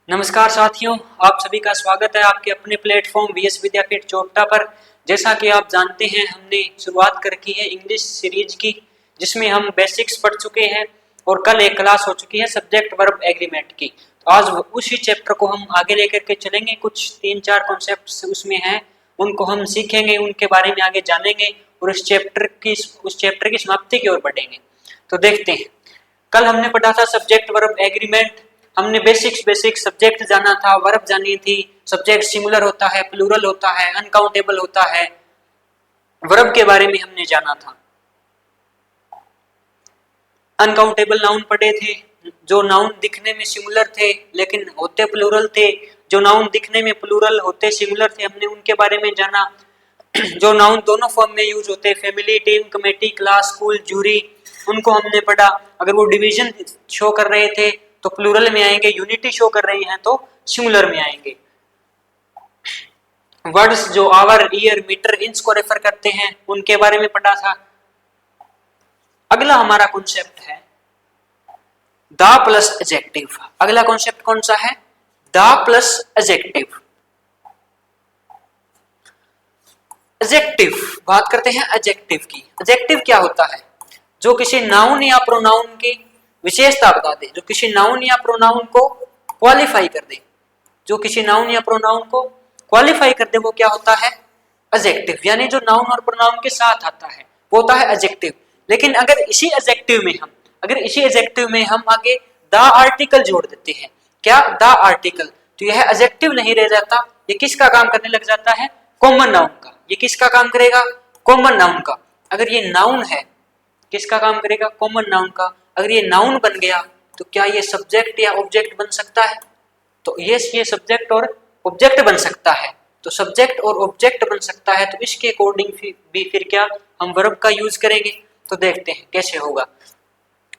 नमस्कार साथियों, आप सभी का स्वागत है आपके अपने प्लेटफॉर्म वीएस विद्यापीठ चोपटा पर। जैसा कि आप जानते हैं, हमने शुरुआत कर की है इंग्लिश सीरीज की, जिसमें हम बेसिक्स पढ़ चुके हैं और कल एक क्लास हो चुकी है सब्जेक्ट वर्ब एग्रीमेंट की। तो आज उसी चैप्टर को हम आगे लेकर के चलेंगे। कुछ 3-4 कॉन्सेप्ट्स उसमें हैं, उनको हम सीखेंगे, उनके बारे में आगे जानेंगे और उस चैप्टर की समाप्ति की ओर बढ़ेंगे। तो देखते हैं, कल हमने पढ़ा था सब्जेक्ट वर्ब एग्रीमेंट। हमने बेसिक सब्जेक्ट जाना था, वर्ब जानी थी, सब्जेक्ट सिंगुलर होता है, प्लूरल होता है, अनकाउंटेबल होता है। वर्ब के बारे में हमने जाना था। अनकाउंटेबल नाउन पढ़े थे, जो नाउन दिखने में सिंगुलर थे लेकिन होते प्लूरल थे। जो नाउन दिखने में प्लूरल होते सिंगुलर थे, हमने उनके बारे में जाना। जो नाउन दोनों फॉर्म में यूज होते, family, team, committee, class, school, jury, उनको हमने पढ़ा। अगर वो डिवीजन शो कर रहे थे तो प्लूरल में आएंगे, यूनिटी शो कर रही हैं तो सिंगुलर में आएंगे। वर्ड्स जो आवर, ईयर, मीटर, इंच को रेफर करते हैं, उनके बारे में पढ़ा था। अगला हमारा कॉन्सेप्ट है द प्लस एडजेक्टिव। अगला कॉन्सेप्ट कौन सा है? The plus adjective. एडजेक्टिव, बात करते हैं एडजेक्टिव की। एडजेक्टिव क्या होता है? जो किसी नाउन या प्रोनाउन की विशेषता बता दे, जो किसी नाउन या प्रोनाउन को क्वालिफाई कर दे। जो किसी नाउन या प्रोनाउन को क्वालिफाई कर दे वो क्या होता है? एडजेक्टिव। यानी जो नाउन और प्रोनाउन के साथ आता है वो होता है एडजेक्टिव। लेकिन अगर इसी एडजेक्टिव में हम आगे द आर्टिकल जोड़ देते हैं, क्या? द आर्टिकल, तो यह एडजेक्टिव नहीं रह जाता, ये किसका काम करने लग जाता है? कॉमन नाउन का। ये किसका काम करेगा? कॉमन नाउन का। अगर ये नाउन है, किसका काम करेगा? कॉमन नाउन का। अगर ये नाउन बन गया तो क्या ये सब्जेक्ट या ऑब्जेक्ट बन सकता है? तो ये सब्जेक्ट और ऑब्जेक्ट बन सकता है। तो सब्जेक्ट और ऑब्जेक्ट बन सकता है, तो इसके अकॉर्डिंग भी फिर क्या हम वर्ब का यूज करेंगे। तो देखते हैं कैसे होगा।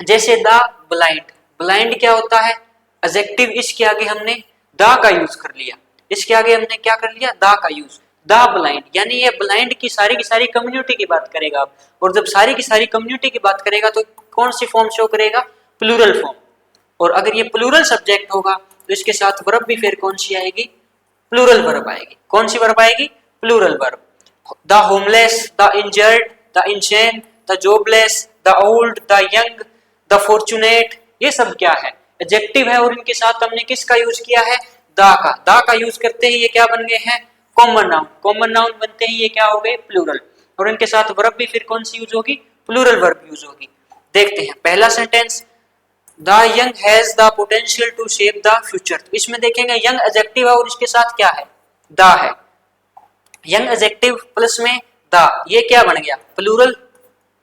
जैसे द ब्लाइंड, ब्लाइंड क्या होता है? एडजेक्टिव। इसके आगे हमने द का यूज कर लिया। इसके आगे हमने क्या कर लिया? द का यूज। द ब्लाइंड, यानी ये ब्लाइंड की सारी कम्युनिटी की बात करेगा अब। और जब सारी की सारी कम्युनिटी की बात करेगा तो कौन सी फॉर्म शो करेगा? Plural form. और अगर ये प्लूरल सब्जेक्ट होगा तो इसके साथ वर्ब भी फिर कौन सी आएगी? प्लूरल वर्ब आएगी। कौन सी वर्ब आएगी? Plural verb. The homeless, the injured, the insane, the jobless, the old, the young, the fortunate, ये सब क्या है? एडजेक्टिव है और इनके साथ हमने किसका यूज किया है? द का यूज करते ही ये क्या बन गए हैं? Common noun. कॉमन नाउन बनते ही ये क्या हो गए? प्लूरल। और इनके साथ वर्ब भी फिर कौन सी यूज होगी? प्लूरल वर्ब यूज होगी। देखते हैं पहला sentence, the young has the potential to shape the future. इसमें देखेंगे यंग एडजेक्टिव है और इसके साथ क्या है? द है। यंग एडजेक्टिव प्लस में द, ये क्या बन गया? प्लूरल।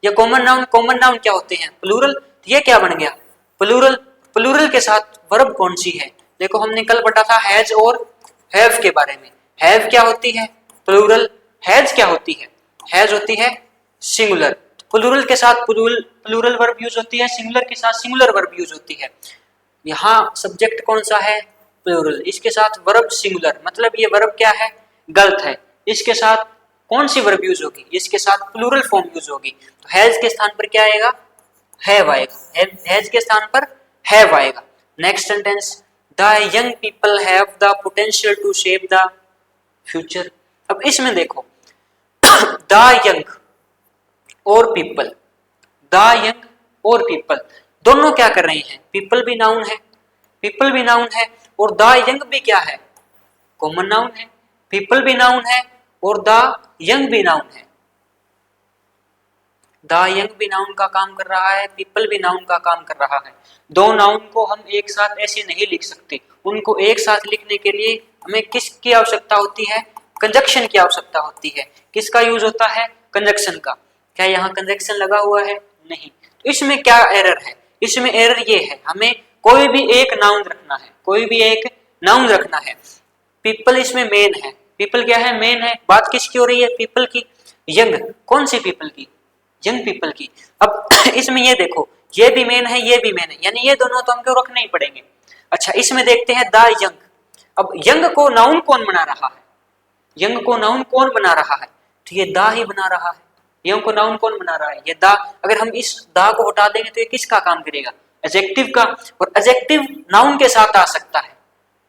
ये कॉमन नाउन, कॉमन नाउन क्या होते हैं? प्लूरल। ये क्या बन गया? प्लूरल। प्लूरल के साथ वर्ब कौन सी है? देखो हमने कल पढ़ा था हैज और हैव के बारे में। हैव क्या होती है? प्लूरल। हैज क्या होती है? हैज होती है सिंगुलर। प्लूरल के साथ प्लूरल वर्ब यूज होती है, सिंगुलर के साथ सिंगुलर वर्ब यूज होती है। यहाँ सब्जेक्ट कौन सा है? प्लूरल। इसके साथ वर्ब सिंगुलर, मतलब ये वर्ब क्या है? गलत है। इसके साथ कौन सी वर्ब यूज होगी? इसके साथ प्लूरल फॉर्म यूज होगी। तो हैज के स्थान पर क्या आएगा? हैव आएगा। हैज के स्थान पर हैव आएगा। Next sentence, the young people have the potential to shape the future. अब इसमें देखो द यंग और पीपल, द यंग और पीपल दोनों क्या कर रहे हैं? पीपल भी नाउन है, पीपल भी नाउन है और द यंग भी क्या है? कॉमन नाउन है। पीपल भी नाउन है और द यंग भी नाउन है। द यंग भी नाउन का काम कर रहा है, पीपल भी नाउन का काम कर रहा है। दो नाउन को हम एक साथ ऐसे नहीं लिख सकते। उनको एक साथ लिखने के लिए हमें किसकी आवश्यकता होती है? कंजक्शन की आवश्यकता होती है। किसका यूज होता है? कंजक्शन का। क्या यहाँ कंजक्शन लगा हुआ है? नहीं। तो इसमें क्या एरर है? इसमें एरर ये है, हमें कोई भी एक नाउन रखना है, कोई भी एक नाउन रखना है। पीपल इसमें मेन है। पीपल क्या है? मेन है। बात किसकी हो रही है? पीपल की। यंग, कौन सी पीपल की? यंग पीपल की। अब इसमें ये देखो, ये भी मेन है, ये भी मेन है, यानी ये दोनों तो हमको रखने ही पड़ेंगे। अच्छा, इसमें देखते हैं द यंग। अब यंग को नाउन कौन बना रहा है? यंग को नाउन कौन बना रहा है? तो ये द ही बना रहा है। यंग को नाउन कौन बना रहा है? ये द। अगर हम इस द को हटा देंगे तो ये किसका काम करेगा? एडजेक्टिव का। और एडजेक्टिव नाउन के साथ आ सकता है।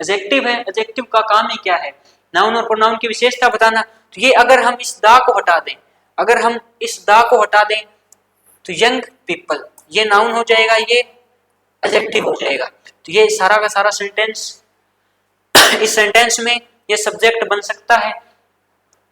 एडजेक्टिव है, एडजेक्टिव का काम ही क्या है, नाउन और प्रोनाउन की विशेषता बताना। तो ये अगर हम इस दा को हटा दें, अगर हम इस दा को हटा दें तो यंग पीपल ये नाउन हो जाएगा, ये एडजेक्टिव हो जाएगा। तो ये सारा का सारा सेंटेंस इस सेंटेंस में ये सब्जेक्ट बन सकता है।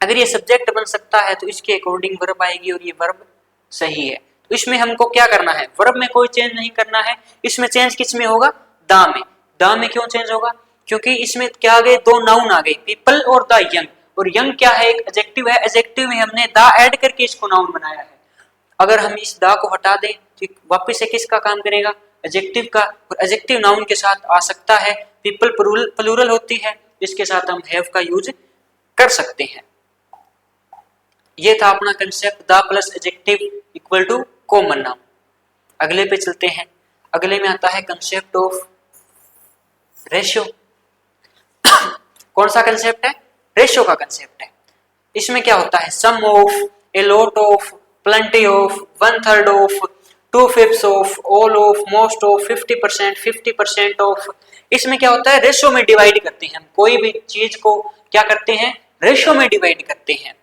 अगर ये सब्जेक्ट बन सकता है तो इसके अकॉर्डिंग वर्ब आएगी और ये वर्ब सही है। तो इसमें हमको क्या करना है, वर्ब में कोई चेंज नहीं करना है। इसमें चेंज किस में होगा, दा में। दा में क्यों चेंज होगा, क्योंकि इसमें क्या आ गए, दो नाउन आ गए, पीपल और द यंग। और यंग क्या है, एक एडजेक्टिव है, एडजेक्टिव में हमने दा ऐड करके इसको नाउन बनाया है। अगर हम इस दा को हटा दें तो वापस से किसका काम करेगा, एडजेक्टिव का। और एडजेक्टिव नाउन के साथ आ सकता है, पीपल प्लूरल होती है, इसके साथ हम हैव का यूज कर सकते हैं। ये था अपना concept the plus adjective equal to common noun. अगले पे चलते हैं। अगले में आता है कंसेप्ट ऑफ रेशियो। कौन सा कंसेप्ट है, रेशियो का कंसेप्ट है। इसमें क्या होता है, some of, a lot of, plenty of, 1/3 of, 2/5 of, all of, most of, 50%, 50% of. इसमें क्या होता है, रेशियो में डिवाइड करते हैं हम कोई भी चीज को, क्या करते हैं, रेशियो में डिवाइड करते हैं।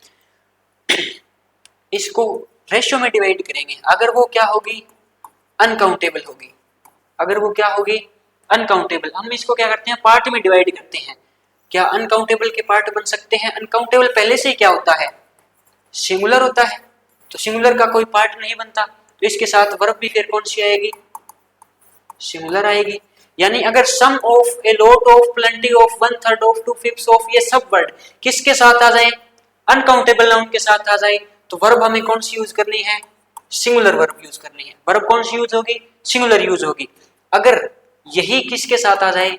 इसको रेशियो में डिवाइड करेंगे, अगर वो क्या होगी, अनकाउंटेबल होगी। अगर वो क्या होगी, अनकाउंटेबल, हम इसको क्या करते हैं, पार्ट में डिवाइड करते हैं। क्या अनकाउंटेबल के पार्ट बन सकते हैं, अनकाउंटेबल पहले से ही क्या होता है, सिंगुलर होता है, तो सिंगुलर का कोई पार्ट नहीं बनता। तो इसके साथ वर्ब भी फिर कौन सी आएगी, सिंगुलर आएगी। यानी अगर some of, a lot of, plenty of, 1/3 of, 2/5 of, ये सब वर्ड किसके साथ आ जाए, अनकाउंटेबल नाउन के साथ आ जाए, तो वर्ब हमें कौन सी यूज करनी है, सिंगुलर वर्ब यूज करनी है। वर्ब कौन सी यूज होगी, सिंगुलर यूज होगी। अगर यही किसके साथ आ जाए,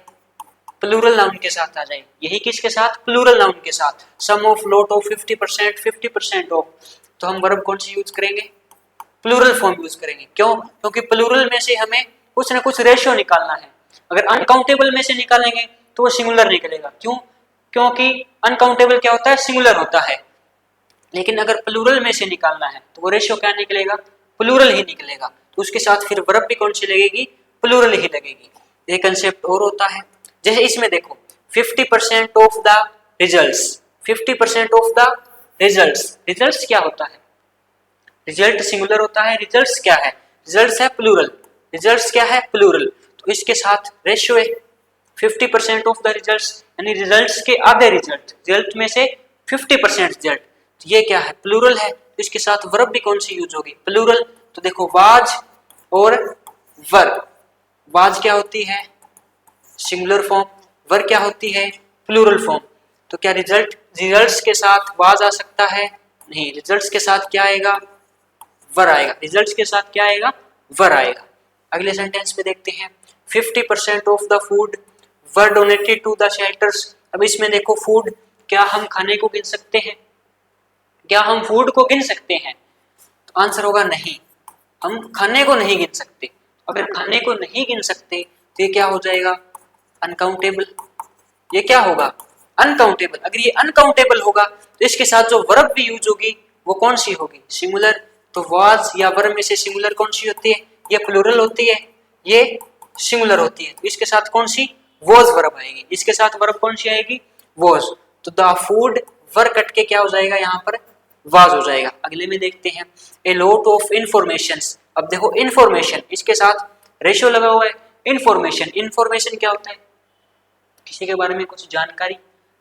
प्लूरल नाउन के साथ आ जाए, यही किसके साथ, प्लूरल नाउन के साथ, सम ऑफ, लॉट ऑफ, 50%, 50% ऑफ, तो हम वर्ब कौन सी यूज करेंगे, प्लूरल फॉर्म यूज करेंगे। क्यों, क्योंकि प्लूरल में से हमें कुछ ना कुछ रेशियो निकालना है। अगर अनकाउंटेबल में से निकालेंगे तो वो सिंगुलर निकलेगा। क्यों, क्योंकि अनकाउंटेबल क्या होता है, सिंगुलर होता है। लेकिन अगर प्लूरल में से निकालना है तो वो रेशियो क्या निकलेगा, प्लूरल ही निकलेगा। तो उसके साथ फिर वर्ब भी कौन सी लगेगी, प्लूरल ही लगेगी। ये कंसेप्ट और होता है, जैसे इसमें देखो 50% of the results, 50% of the results. Results क्या होता है, रिजल्ट सिंगुलर होता है, रिजल्ट्स क्या है, रिजल्ट्स है प्लूरल, रिजल्ट्स क्या है, प्लूरल। तो इसके साथ रेशियो है 50% ऑफ द रिजल्ट्स, यानी रिजल्ट्स के आधे रिजल्ट, रिजल्ट में से 50% रिजल्ट, तो ये क्या है, प्लूरल है। तो इसके साथ वर्ब भी कौन सी यूज होगी, प्लूरल। तो देखो वाज और वर, वाज क्या होती है, सिंगुलर फॉर्म, वर क्या होती है, प्लूरल फॉर्म। तो क्या रिजल्ट्स के साथ वाज आ सकता है, नहीं, रिजल्ट्स के साथ क्या आएगा, वर आएगा। रिजल्ट्स के साथ क्या आएगा, वर आएगा। अगले सेंटेंस पे देखते हैं, 50% of the food were donated to the shelters. अब इसमें देखो फूड, क्या हम खाने को गिन सकते हैं, क्या हम फूड को गिन सकते हैं, तो आंसर होगा नहीं, हम खाने को नहीं गिन सकते। अगर खाने को नहीं गिन सकते तो ये क्या हो जाएगा, अनकाउंटेबल। ये क्या होगा, अनकाउंटेबल। अगर ये अनकाउंटेबल होगा तो इसके साथ जो वर्ब भी यूज होगी वो कौन सी होगी, सिंगुलर। तो वाज या वर्ब में से सिंगुलर कौन सी होती है, ये प्लूरल होती है, ये सिंगुलर होती है। तो इसके साथ कौन सी, वॉज वर्ब आएगी। इसके साथ वर्ब कौन सी आएगी, वॉज। तो द फूड, वर कट के क्या हो जाएगा, यहाँ पर वाज हो जाएगा। अगले में देखते हैं, ए लॉट ऑफ इंफॉर्मेशन। अब देखो इंफॉर्मेशन, इसके साथ रेशियो लगा हुआ है। इंफॉर्मेशन, इंफॉर्मेशन क्या होता है, किसी के बारे में कुछ जानकारी,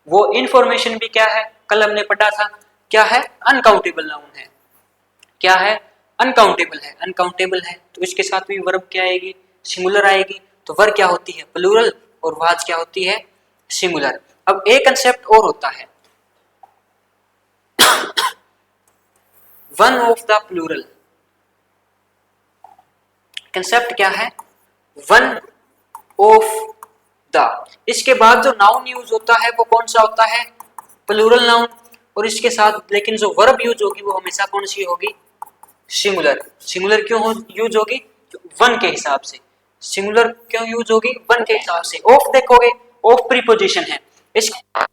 वो इंफॉर्मेशन भी क्या है, कल हमने पढ़ा था, क्या है, अनकाउंटेबल नाउन है। क्या है, अनकाउंटेबल है, अनकाउंटेबल है। तो इसके साथ भी वर्ब क्या आएगी, सिंगुलर आएगी। तो वर्ब क्या होती है, प्लूरल, और वाज क्या होती है, सिंगुलर। अब एक कंसेप्ट और होता है, one of the plural. Concept क्या है, वन ऑफ द। इसके बाद जो नाउन यूज होता है वो कौन सा होता है, प्लूरल नाउन। और इसके साथ लेकिन जो वर्ब यूज होगी वो हमेशा कौन सी होगी, सिंगुलर। सिंगुलर क्यों यूज होगी, वन के हिसाब से। सिंगुलर क्यों यूज होगी, वन के हिसाब से। ऑफ देखोगे, ऑफ प्रीपोजिशन है, इसका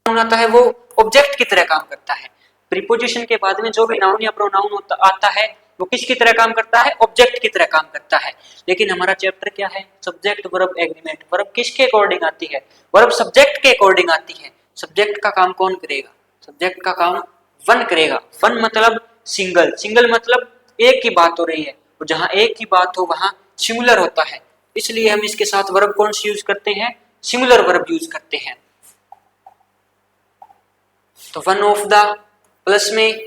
आता है वो ऑब्जेक्ट की तरह काम करता है। प्रीपोजिशन के बाद में जो भी नाउन या प्रोनाउन आता है वो किसकी तरह काम करता है, ऑब्जेक्ट की तरह काम करता है। लेकिन हमारा चैप्टर क्या है, सब्जेक्ट वर्ब एग्रीमेंट। वर्ब किसके अकॉर्डिंग आती है, वर्ब सब्जेक्ट के अकॉर्डिंग आती है। सब्जेक्ट का काम कौन करेगा, सब्जेक्ट का काम वन करेगा। वन मतलब सिंगल, सिंगल मतलब एक की बात हो रही है, और जहां एक की बात हो वहां सिंगुलर होता है, इसलिए हम इसके साथ वर्ब कौन सी यूज करते हैं, सिंगुलर वर्ब यूज करते हैं। तो वन ऑफ द प्लस में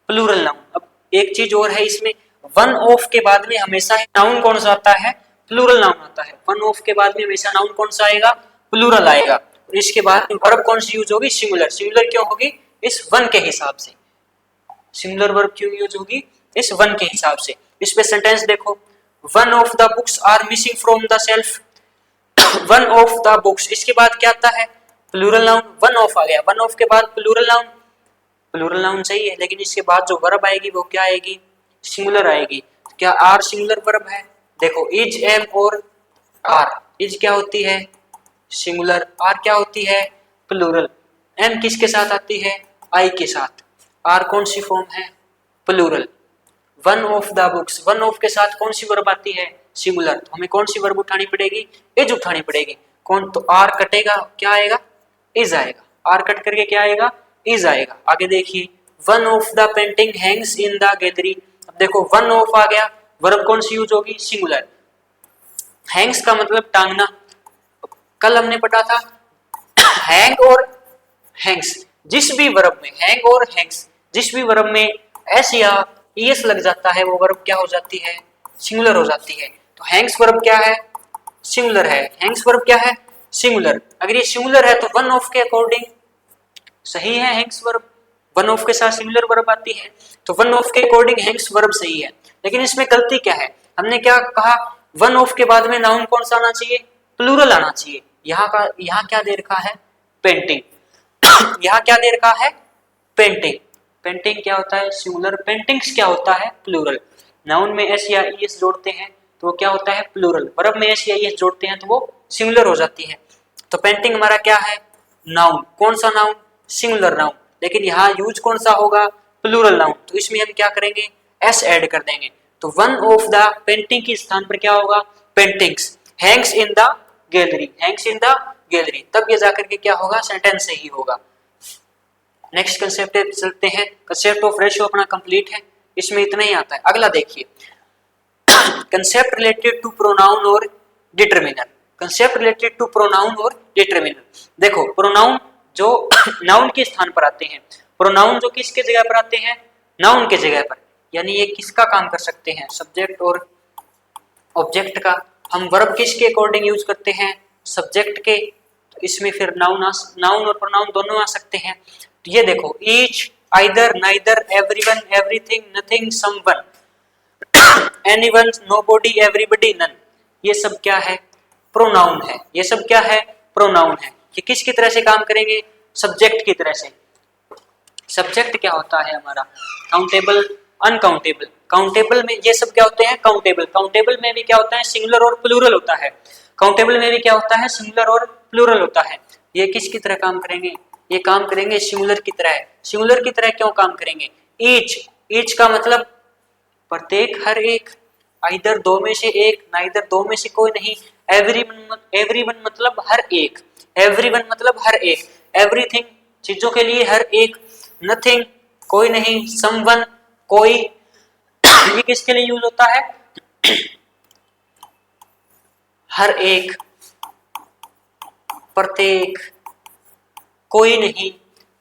प्लूरल नाउन। अब एक चीज और है इसमें, वन ऑफ के बाद में हमेशा नाउन कौन सा आता है, प्लूरल नाउन आता है। वन ऑफ के बाद में हमेशा नाउन कौन सा आएगा, प्लूरल आएगा। और इसके बाद वर्ब कौन सी यूज होगी, सिंगुलर। सिंगुलर क्यों होगी, इस वन के हिसाब से। सिंगुलर वर्ब क्यों यूज होगी, इस वन के हिसाब से। इस पे सेंटेंस देखो, one of the books are missing from the shelf. One of the books, इसके बाद क्या आता है, प्लूरल नाउन। वन ऑफ आ गया, वन ऑफ के बाद प्लूरल नाउन, प्लूरल नाउन सही है, लेकिन इसके बाद जो वर्ब आएगी वो क्या आएगी, सिंगुलर आएगी। क्या आर सिंगुलर वर्ब है, देखो इज, एम और आर। इज क्या होती है, सिंगुलर। आर क्या होती है, प्लूरल। एम किसके साथ आती है, आई के साथ। आर कौन सी फॉर्म है, plural. One of the books, one of के साथ कौन सी वर्ब आती है, सिंगुलर। तो हमें कौन सी वर्ब उठानी पड़ेगी, इज उठानी पड़ेगी। कौन, तो आर कटेगा, क्या आएगा, इज आएगा। आर कट करके क्या आएगा, इज आएगा। आगे देखिए, one of the painting Hanks in the gallery. अब देखो वन ऑफ आ गया, वर्ब कौन सी यूज होगी, सिंगुलर। हैंग्स का मतलब टांगना। कल हमने पढ़ा था हैंग और हैंग्स, जिस भी वर्ब में हैंग और हैंग्स, जिस भी वर्ब में एस या ईएस लग जाता है वो वर्ब क्या हो जाती है, सिंगुलर हो जाती है। तो हैंग्स वर्ब क्या है, सिंगुलर है। हैंग्स वर्ब क्या है, सिंगुलर। अगर ये सिंगुलर है तो वन ऑफ के अकॉर्डिंग सही है हैंग्स वर्ब। वन ऑफ के साथ सिंगुलर वर्ब आती है, तो वन ऑफ के अकॉर्डिंग हैंग्स वर्ब सही है। लेकिन इसमें गलती क्या है, हमने क्या कहा, वन ऑफ के बाद में नाउन कौन सा आना चाहिए, प्लूरल आना चाहिए। यहाँ क्या दे रखा है, पेंटिंग। यहाँ क्या दे रखा है, पेंटिंग। पेंटिंग क्या होता है, सिंगुलर। पेंटिंग्स क्या होता है, प्लूरल। नाउन में एस या ईएस जोड़ते हैं तो वो क्या होता है, प्लूरल। वर्ब में एस या ईएस जोड़ते हैं तो वो सिंगुलर हो जाती है। तो पेंटिंग हमारा क्या है, नाउन। कौन सा नाउन, सिंगुलर नाउन। लेकिन यहाँ यूज कौन सा होगा, प्लूरल नाउन। तो इसमें हम क्या करेंगे, एस ऐड कर देंगे। तो वन ऑफ द पेंटिंग के स्थान पर क्या होगा, paintings. Hanks in the gallery, Hanks in the gallery. तब ये जाकर के क्या होगा, सेंटेंस सही होगा। नेक्स्ट कंसेप्ट पे चलते हैं। कंसेप्ट ऑफ रेशियो अपना कंप्लीट है, इसमें इतना ही आता है। अगला देखिए, कंसेप्ट रिलेटेड टू प्रोनाउन और determiner. Concept related to pronoun और डिटरमिनर। देखो प्रोनाउन जो नाउन के स्थान पर आते हैं, प्रोनाउन जो किसके जगह पर आते हैं, नाउन के जगह पर। यानी ये किसका काम कर सकते हैं, सब्जेक्ट और ऑब्जेक्ट का। हम वर्ब किसके अकॉर्डिंग यूज करते हैं, सब्जेक्ट के। तो इसमें फिर नाउन और प्रोनाउन दोनों आ सकते हैं। तो ये देखो, each, either, neither, everyone, everything, nothing, someone, anyone, nobody, everybody, none. ये सब क्या है, प्रोनाउन है। ये सब क्या है, प्रोनाउन है। ये किसकी तरह से काम करेंगे, सब्जेक्ट की तरह से। सब्जेक्ट क्या होता है हमारा, काउंटेबल, अनकाउंटेबल। काउंटेबल में ये सब क्या होते हैं, काउंटेबल। काउंटेबल में भी क्या होता है, सिंगुलर और प्लूरल होता है। काउंटेबल में भी क्या होता है, सिंगुलर और प्लूरल होता है। ये किसकी तरह काम करेंगे, ये काम करेंगे सिंगुलर की तरह। सिंगुलर की तरह क्यों काम करेंगे, ईच। ईच का मतलब प्रत्येक, हर एक। आइदर दो में से एक, नाइदर दो में से कोई नहीं। एवरीवन मतलब हर एक, एवरीवन मतलब हर एक। एवरीथिंग चीजों के लिए हर एक। नथिंग कोई नहीं। समवन कोई। ये किसके लिए यूज होता है, हर एक, प्रत्येक, कोई नहीं।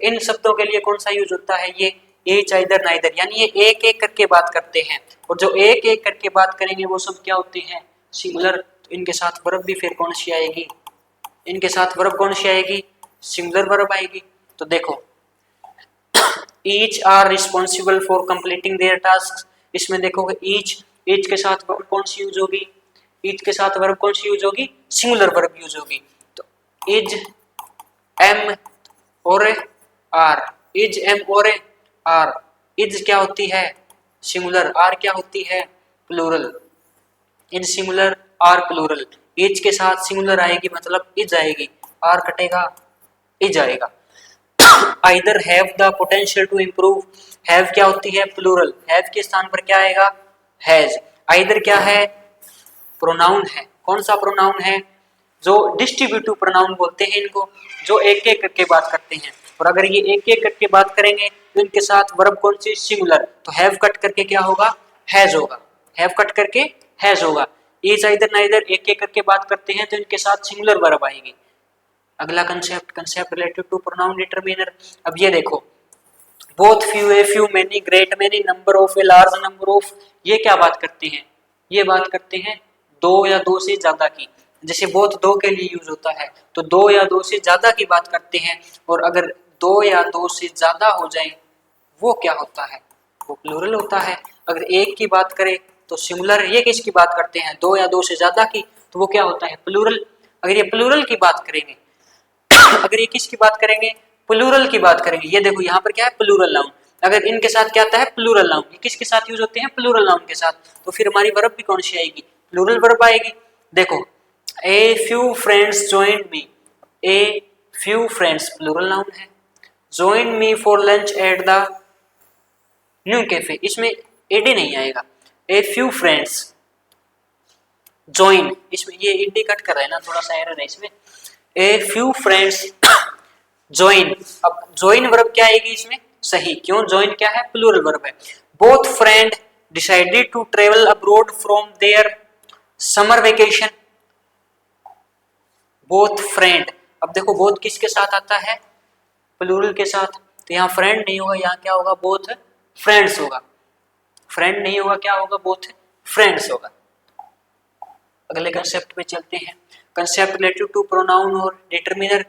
इन शब्दों के लिए कौन सा यूज होता है, ये ईच, आइदर, नाइदर। यानी ये एक एक करके बात करते हैं, और जो एक एक करके बात करेंगे वो सब क्या होते हैं, सिंगुलर। तो इनके साथ वर्ब भी फिर कौन सी आएगी, इनके साथ वर्ब कौन सी आएगी, सिंगुलर वर्ब आएगी। तो देखो, each are responsible for completing their task. इसमें देखोगे ईच, ईच के साथ वर्ब कौन सी यूज होगी, ईच के साथ वर्ब कौन सी यूज होगी, सिंगुलर वर्ब यूज होगी। तो इज, एम और आर। इज, एम और आर। इज क्या होती है, सिंगुलर। आर क्या होती है, plural. In singular, are plural. Is के साथ सिंगुलर आएगी मतलब इज आएगी, आर कटेगा, इज आएगा। Either have the potential to improve. Have क्या होती है? प्लूरल। हैव के स्थान पर क्या आएगा? हैज। आइदर क्या है? प्रोनाउन है। कौन सा प्रोनाउन है? जो डिस्ट्रीब्यूटिव प्रोनाउन बोलते हैं इनको, जो एक एक करके बात करते हैं। और अगर ये एक एक करके बात करेंगे तो इनके साथ वर्ब कौन सी? सिंगुलर। तो हैव कट करके क्या होगा? हैज होगा। हैव कट करके हैज होगा। इज आइदर नाइदर एक एक करके बात करते हैं तो इनके साथ सिंगुलर वर्ब आएगी। अगला concept related to pronoun determiner. अब ये देखो, both, few, a few, many, great many, number of, a large number of, ये क्या बात करते हैं? ये बात करते हैं दो या दो से ज्यादा की। जैसे बोथ दो के लिए यूज होता है, तो दो या दो से ज्यादा की बात करते हैं। और अगर दो या दो से ज्यादा हो जाए वो क्या होता है? वो प्लूरल होता है। अगर एक की बात करें तो सिंगुलर। ये किसकी बात करते हैं? दो या दो से ज्यादा की, तो वो क्या होता है? प्लूरल। अगर ये प्लूरल की बात करेंगे अगर ये किसकी बात करेंगे? प्लूरल की बात करेंगे। ये देखो यहाँ पर क्या है? Plural noun. अगर इनके साथ क्या आता है? Plural noun. ये किसके साथ यूज होते हैं? प्लूरल नाउन के साथ। तो फिर हमारी वर्ब भी कौन सी आएगी? प्लूरल वर्ब आएगी। देखो, a few friends join me. A few friends plural noun है। Join me for lunch at the new cafe, इसमें एडी नहीं आएगा। ए फ्यू फ्रेंड्स जॉइन, इसमें ये एडी कट कर रहा है ना, थोड़ा सा एरर है इसमें। A few friends join. अब ज्वाइन वर्ब क्या आएगी इसमें? सही। क्यों? ज्वाइन क्या है? प्लूरल वर्ब है। Both friend decided to travel abroad from their summer vacation. Both friend, अब देखो बोथ किसके साथ आता है? प्लूरल के साथ। तो यहाँ फ्रेंड नहीं होगा, यहाँ क्या होगा? बोथ फ्रेंड्स होगा। फ्रेंड नहीं होगा, क्या होगा? बोथ फ्रेंड्स होगा। अगले कंसेप्ट पे चलते हैं। कंसेप्ट रिलेटेड टू प्रोनाउन और डिटरमिनर।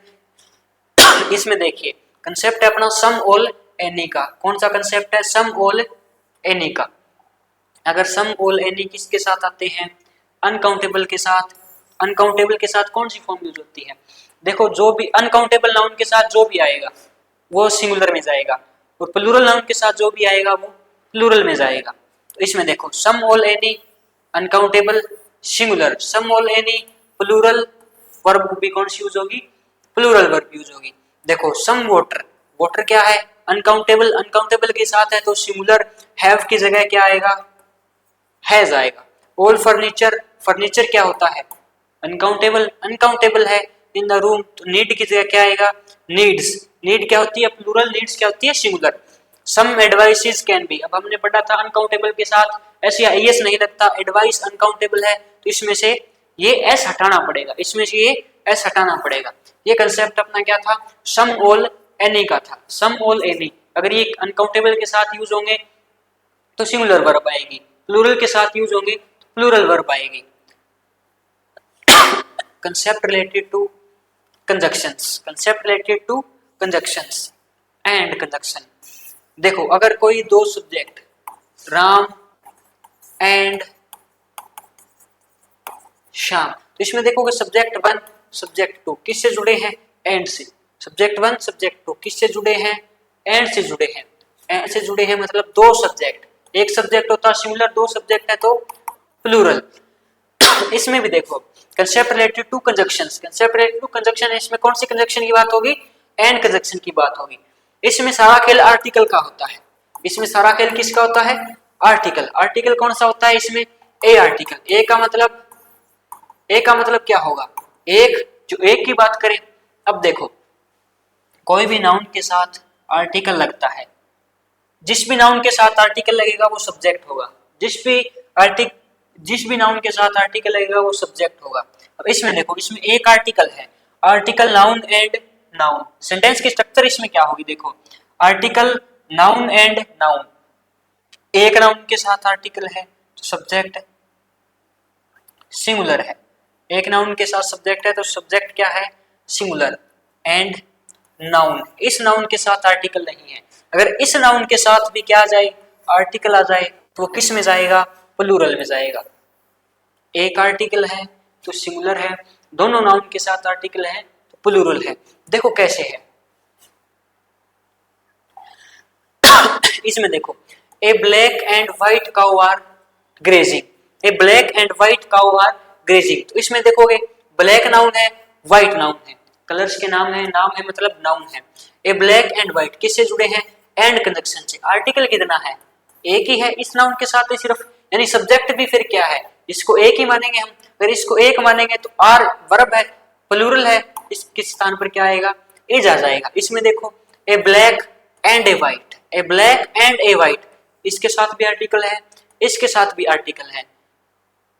इसमें देखिए, कंसेप्ट है अपना सम ऑल एनी का। कौन सा कंसेप्ट है? सम ऑल एनी का। अगर सम ऑल एनी किसके साथ आते हैं? अनकाउंटेबल के साथ। अनकाउंटेबल के साथ कौन सी फॉर्म यूज होती है? देखो, जो भी अनकाउंटेबल नाउन के साथ जो भी आएगा वो सिंगुलर में जाएगा, और प्लूरल नाउन के साथ जो भी आएगा वो प्लूरल में जाएगा। तो इसमें देखो, some all any uncountable singular, some all any plural, verb भी कौन सी यूज होगी? प्लूरल वर्ब यूज होगी। देखो, सम वाटर, वाटर क्या है? अनकाउंटेबल। अनकाउंटेबल के साथ है तो सिंगुलर। हैव की जगह क्या आएगा? हैज आएगा। ऑल फर्नीचर, फर्नीचर क्या होता है? अनकाउंटेबल। अनकाउंटेबल है इन द रूम, तो नीड की जगह क्या आएगा? नीड्स। नीड क्या होती है? प्लूरल। नीड्स क्या होती है? Singular. Some advices can be, अब हमने पढ़ा था अनकाउंटेबल के साथ ऐसे आईएस नहीं लगता, एडवाइस अनकाउंटेबल है तो इसमें से ये एस हटाना पड़ेगा, इसमें से ये एस हटाना पड़ेगा। ये कंसेप्ट अपना क्या था? सम ऑल एनी का था। सम ऑल एनी, अगर ये अनकाउंटेबल के साथ यूज होंगे तो सिंगुलर वर्ब आएगी, प्लूरल के साथ यूज होंगे तो प्लूरल वर्ब आएगी। Concept related to conjunctions. Concept related to conjunctions and conjunction. देखो, अगर कोई दो सब्जेक्ट राम एंड श्याम, तो इसमें देखोगे सब्जेक्ट वन सब्जेक्ट टू किससे जुड़े हैं? एंड से। सब्जेक्ट वन सब्जेक्ट टू किससे जुड़े हैं? एंड से जुड़े हैं। एंड से जुड़े हैं मतलब दो सब्जेक्ट, एक सब्जेक्ट होता है सिंगुलर, दो सब्जेक्ट है तो प्लूरल। इसमें भी देखो, concept related to conjunctions. Concept related to conjunction, इसमें कौन सी कंजक्शन की बात होगी? एंड कंजक्शन की बात होगी। इसमें सारा खेल आर्टिकल का होता है। इसमें सारा खेल किसका होता है? आर्टिकल। आर्टिकल कौन सा होता है इसमें? ए आर्टिकल। ए का मतलब क्या होगा? एक, जो एक की बात करें। अब देखो, कोई भी नाउन के साथ आर्टिकल लगता है, जिस भी नाउन के साथ आर्टिकल लगेगा वो सब्जेक्ट होगा, जिस भी नाउन के साथ आर्टिकल लगेगा वो सब्जेक्ट होगा। अब इसमें देखो, इसमें एक आर्टिकल है, article noun and noun. Sentence की स्ट्रक्चर इसमें क्या होगी? देखो, आर्टिकल नाउन एंड नाउन। एक नाउन के साथ आर्टिकल है तो सब्जेक्ट सिंगुलर है, एक नाउन के साथ सब्जेक्ट है तो सब्जेक्ट क्या है? सिंगुलर। एंड नाउन, इस नाउन के साथ आर्टिकल नहीं है, अगर इस नाउन के साथ भी क्या आ जाए? आर्टिकल आ जाए तो वो किस में जाएगा? प्लूरल में जाएगा। एक आर्टिकल है तो सिंगुलर है, दोनों नाउन के साथ आर्टिकल है तो प्लूरल है। देखो कैसे है। इसमें देखो, a black and white cow are grazing. A black and white cow are grazing, तो इसमें देखोगे ब्लैक नाउन है, व्हाइट नाउन है, कलर्स के नाम है, नाम है मतलब नाउन है। ए ब्लैक एंड व्हाइट किससे जुड़े हैं? एंड कंजक्शन से। आर्टिकल कितना है? एक ही है इस नाउन के साथ ही सिर्फ, यानी सब्जेक्ट भी फिर क्या है? इसको एक ही मानेंगे हम। अगर इसको एक मानेंगे तो आर वर्ब है, प्लूरल है, इसके स्थान पर क्या आएगा? इज आ जाएगा। इसमें देखो a black and a white, a black and a white, इसके साथ भी आर्टिकल है, इसके साथ भी आर्टिकल है,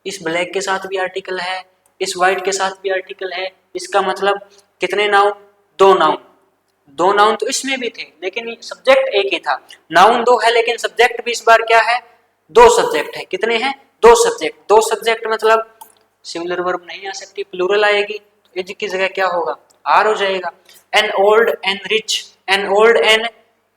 इस ब्लैक के साथ भी आर्टिकल है, इस व्हाइट के साथ भी आर्टिकल है। इसका मतलब कितने नाउन? दो नाउन। दो नाउन तो इसमें भी थे लेकिन सब्जेक्ट एक ही था। नाउन दो है लेकिन सब्जेक्ट भी इस बार क्या है? दो सब्जेक्ट है। कितने हैं? दो सब्जेक्ट। दो सब्जेक्ट मतलब सिंगुलर वर्ब नहीं आ सकती, प्लूरल आएगी, तो इज की जगह क्या होगा? आर हो जाएगा। N old and rich, N old and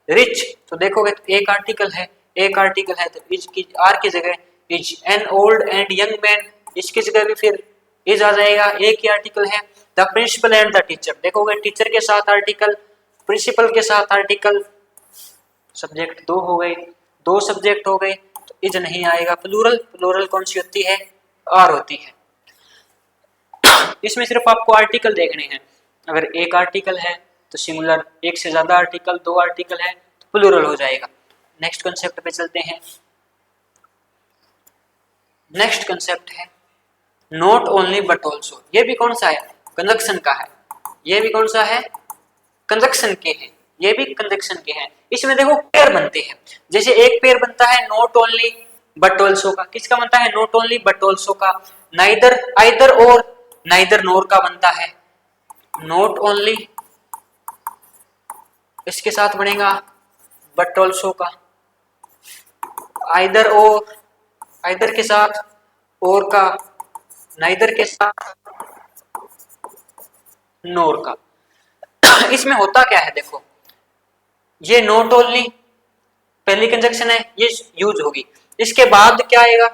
rich, तो देखोगे तो एक आर्टिकल है, एक आर्टिकल है, तो इज की आर की जगह is. An old and young man, इसकी जगह भी फिर इज आ जाएगा, एक ही आर्टिकल है। The principal and the teacher, देखोगे टीचर के साथ आर्टिकल, प्रिंसिपल के साथ आर्टिकल, सब्जेक्ट दो हो गए, दो सब्जेक्ट हो गए, तो इज नहीं आएगा। प्लूरल, प्लूरल कौन सी होती है? आर होती है। इसमें सिर्फ आपको आर्टिकल देखने हैं। अगर एक आर्टिकल है तो सिंगुलर, एक से ज्यादा आर्टिकल, दो आर्टिकल है तो प्लूरल हो जाएगा। नेक्स्ट कंसेप्ट पे चलते हैं। नेक्स्ट कंसेप्ट है नॉट ओनली बट ऑल्सो। ये भी कौन सा है? कंजक्शन का है। ये भी कौन सा है? कंजक्शन के हैं। ये भी कंजक्शन के हैं। इसमें देखो पेयर बनते हैं। जैसे एक पेयर बनता है नॉट ओनली बट ऑल्सो का। किसका बनता है? नॉट ओनली बट ऑल्सो का। नाइदर, आइदर और, नाइदर नोर का बनता है। नॉट ओनली इसके साथ बनेगा बट ऑल्सो का। आइदर और, आइदर के साथ और का, नाइदर के साथ नोर का। इसमें होता क्या है देखो, ये नॉट ओनली पहली कंजक्शन है, ये यूज होगी। इसके बाद क्या आएगा?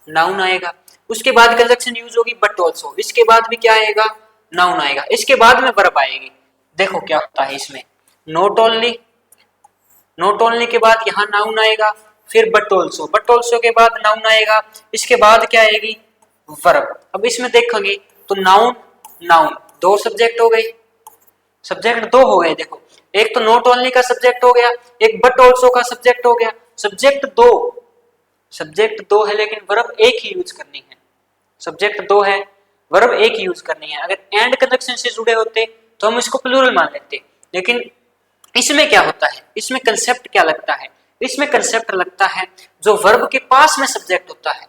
नाउन आएगा। उसके बाद कंजक्शन यूज होगी बट ऑल्सो। इसके बाद भी क्या आएगा? नाउन आएगा। इसके बाद में वर्ब आएगी। देखो क्या होता है इसमें, नॉट ओनली, नॉट ओनली के बाद यहाँ नाउन आएगा, फिर बट ऑल्सो, बट ऑल्सो के बाद नाउन आएगा, इसके बाद क्या आएगी? वर्ब। अब इसमें देखेंगे तो नाउन, नाउन दो सब्जेक्ट हो गए, सब्जेक्ट दो हो गए। देखो एक तो नॉट ओनली का सब्जेक्ट हो गया, एक बट ऑल्सो का सब्जेक्ट हो गया। सब्जेक्ट दो, सब्जेक्ट दो है लेकिन वर्ब एक ही यूज करनी है। सब्जेक्ट दो है, वर्ब एक ही यूज करनी है। अगर एंड कंजक्शन से जुड़े होते तो हम इसको प्लूरल मान लेते, लेकिन इसमें क्या होता है? इसमें कंसेप्ट क्या लगता है? इसमें कंसेप्ट लगता है जो वर्ब के पास में सब्जेक्ट होता है,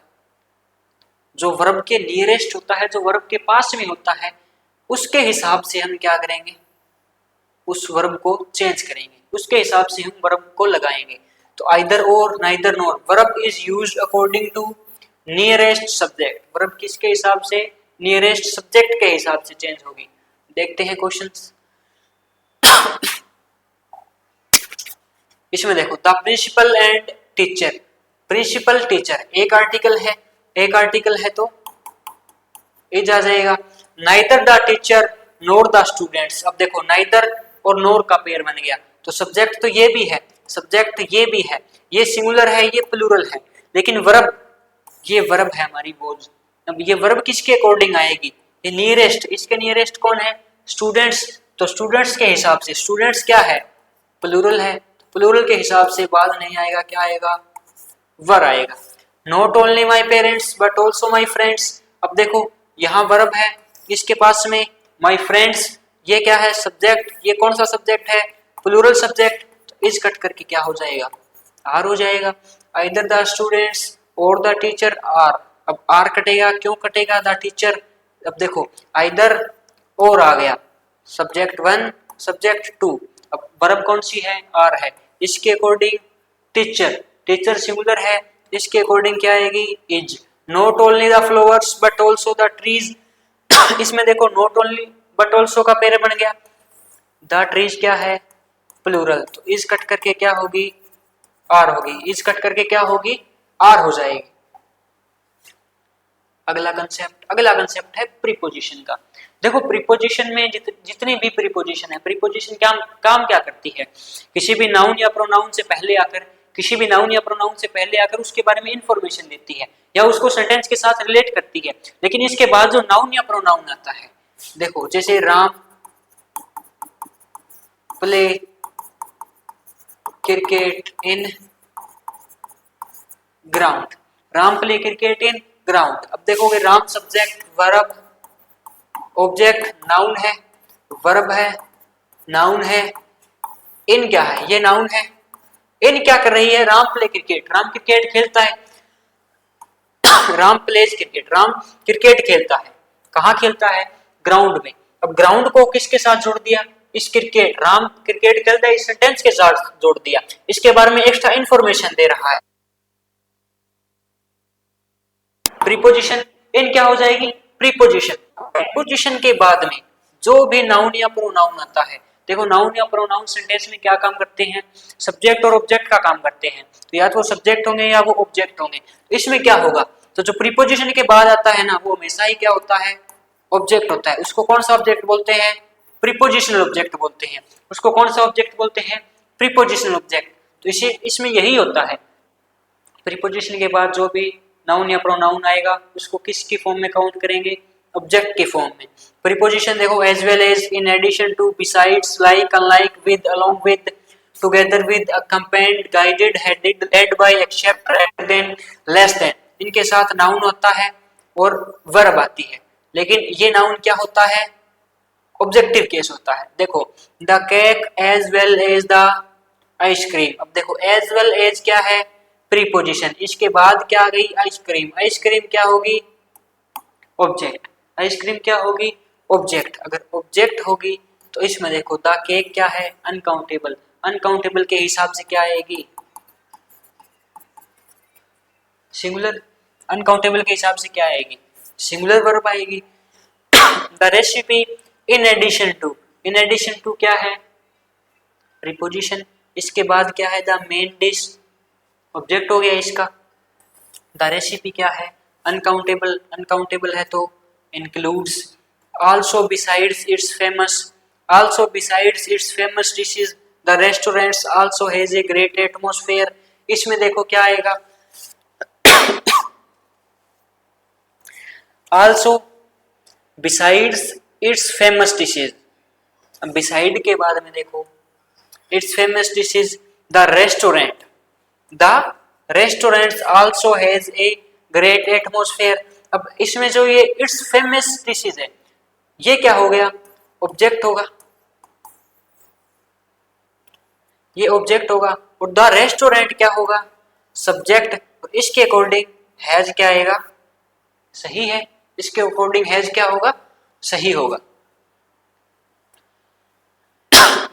जो वर्ब के नियरेस्ट होता है, जो वर्ब के पास में होता है, उसके हिसाब से हम क्या करेंगे? उस वर्ब को चेंज करेंगे, उसके हिसाब से हम वर्ब को लगाएंगे। तो either or, neither nor, verb is used according to nearest subject. वर्ब किसके हिसाब से? नियरेस्ट सब्जेक्ट के हिसाब से चेंज होगी। देखते हैं क्वेश्चंस। इसमें देखो the principal and teacher. Principal, teacher, एक आर्टिकल है, एक आर्टिकल है तो इज आ जाएगा। Neither the teacher nor the students. अब देखो नाइदर और नोर का पेयर बन गया, तो सब्जेक्ट तो ये भी है, सब्जेक्ट ये भी है, ये सिंगुलर है, ये प्लूरल है, लेकिन वर्ब, ये वर्ब है हमारी बोझ। अब ये वर्ब किसके अकॉर्डिंग आएगी? ये नियरेस्ट, इसके नियरेस्ट कौन है? स्टूडेंट्स। तो स्टूडेंट्स के हिसाब से, स्टूडेंट्स क्या है? प्लूरल है, प्लूरल के हिसाब से बाद नहीं आएगा, क्या आएगा? वर आएगा। Not only my parents but also my friends. अब देखो यहाँ वर्ब है, इसके पास में माई फ्रेंड्स, ये क्या है? सब्जेक्ट। ये कौन सा सब्जेक्ट है? Plural subject. तो इज कट करके क्या हो जाएगा? आर हो जाएगा। Either the students or the teacher are. अब आर कटेगा, क्यों कटेगा? The teacher. अब देखो आइदर और आ गया, सब्जेक्ट वन, सब्जेक्ट टू। अब वर्ब कौन सी है? आर है, इसके अकॉर्डिंग टीचर, टीचर सिंगुलर है, इसके अकॉर्डिंग क्या आएगी? Is. Not only the flowers but also the trees. इसमें देखो नॉट ओनली बट ऑल्सो का पेयर बन गया। द ट्रीज क्या है? प्लूरल। तो इज कट करके क्या होगी? आर होगी। इज कट करके क्या होगी? आर हो जाएगी। अगला कंसेप्ट है प्रीपोजिशन का। देखो प्रीपोजिशन में जितनी भी प्रीपोजिशन है, प्रीपोजिशन काम क्या करती है? किसी भी नाउन या प्रोनाउन से पहले आकर, किसी भी नाउन या प्रोनाउन से पहले आकर उसके बारे में इंफॉर्मेशन देती है या उसको सेंटेंस के साथ रिलेट करती है। लेकिन इसके बाद जो नाउन या प्रोनाउन आता है, देखो जैसे Ram, play cricket in ground. Ram play cricket in ground. अब देखोगे Ram subject, verb, object noun है, वर्ब है, नाउन है, इन क्या है, ये नाउन है। इन क्या कर रही है, Ram play cricket, Ram cricket खेलता है, Ram pledge cricket, Ram cricket खेलता है। कहाँ खेलता है, ग्राउंड में। अब ग्राउंड को किसके साथ जोड़ दिया, इस क्रिकेट, राम क्रिकेट खेलता है, इस सेंटेंस के साथ जोड़ दिया, इसके बारे में एक्स्ट्रा इंफॉर्मेशन दे रहा है। प्रीपोजिशन, इन क्या हो जाएगी, प्रीपोजिशन। प्रीपोजिशन के बाद में जो भी नाउन या प्रोनाउन आता है, देखो नाउन या प्रोनाउन सेंटेंस में क्या काम करते हैं, सब्जेक्ट और ऑब्जेक्ट का काम करते हैं। तो या तो सब्जेक्ट होंगे या वो ऑब्जेक्ट होंगे। तो इसमें क्या होगा, तो जो प्रीपोजिशन के बाद आता है ना, वो हमेशा ही क्या होता है, ऑब्जेक्ट होता है। उसको कौन सा ऑब्जेक्ट बोलते हैं, प्रीपोजिशनल ऑब्जेक्ट बोलते हैं। उसको कौन सा ऑब्जेक्ट बोलते हैं, प्रीपोजिशनल ऑब्जेक्ट। तो इसे इसमें यही होता है, प्रीपोजिशन के बाद जो भी नाउन या प्रोनाउन आएगा उसको किसकी फॉर्म में काउंट करेंगे, ऑब्जेक्ट के फॉर्म में। प्रीपोजिशन देखो, as well as, in addition to, besides, like, unlike, with, along with, together with, accompanied, guided, headed, led by, except, rather than, less than, इनके साथ नाउन होता है और वर्ब आती है। लेकिन ये नाउन क्या होता है, ऑब्जेक्टिव केस होता है। देखो the cake as well as the ice cream. अब देखो एज वेल एज क्या है, प्रीपोजिशन, इसके बाद क्या आ गई, आइसक्रीम। आइसक्रीम क्या होगी, ऑब्जेक्ट। आइसक्रीम क्या होगी, ऑब्जेक्ट। अगर ऑब्जेक्ट होगी तो इसमें देखो द केक क्या है, अनकाउंटेबल। अनकाउंटेबल के हिसाब से क्या आएगी, सिंगुलर। अनकाउंटेबल के हिसाब से क्या आएगी, सिंगुलर वर्ब आएगी। The recipe in addition to, in addition to क्या है, प्रीपोजिशन। इसके बाद क्या है, द मेन डिश, ऑब्जेक्ट हो गया इसका। द रेसिपी क्या है, अनकाउंटेबल। अनकाउंटेबल है तो includes. Also besides it's famous, also besides it's famous dishes, the restaurants also has a great atmosphere. इसमें देखो क्या आएगा, also besides it's famous dishes. Beside के बाद में देखो it's famous dishes, the restaurant, the restaurants also has a great atmosphere. अब इसमें जो ये इट्स फेमस डिशेज है, ये क्या हो गया, ऑब्जेक्ट होगा, ये ऑब्जेक्ट होगा। और द रेस्टोरेंट क्या होगा, सब्जेक्ट। और इसके अकॉर्डिंग हैज क्या आएगा, सही है। इसके अकॉर्डिंग हैज क्या होगा, सही होगा।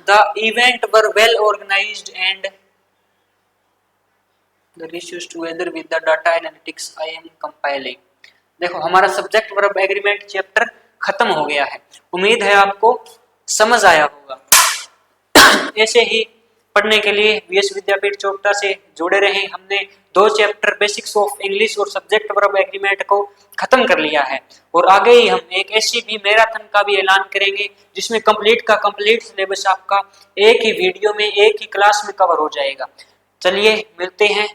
The event were well organised and the issues together with the data analytics I am compiling। देखो हमारा सब्जेक्ट वर्ब एग्रीमेंट चैप्टर खत्म हो गया है। उम्मीद है आपको समझ आया होगा। ऐसे ही पढ़ने के लिए वीएस विद्यापीठ चोपटा से जुड़े रहें। हमने 2 चैप्टर बेसिक्स ऑफ इंग्लिश और सब्जेक्ट वर्ब एग्रीमेंट को खत्म कर लिया है और आगे ही हम एक ऐसी भी मैराथन का भी ऐलान करेंगे जिसमें कंप्लीट का कंप्लीट सिलेबस आपका एक ही वीडियो में, एक ही क्लास में कवर हो जाएगा। चलिए मिलते हैं।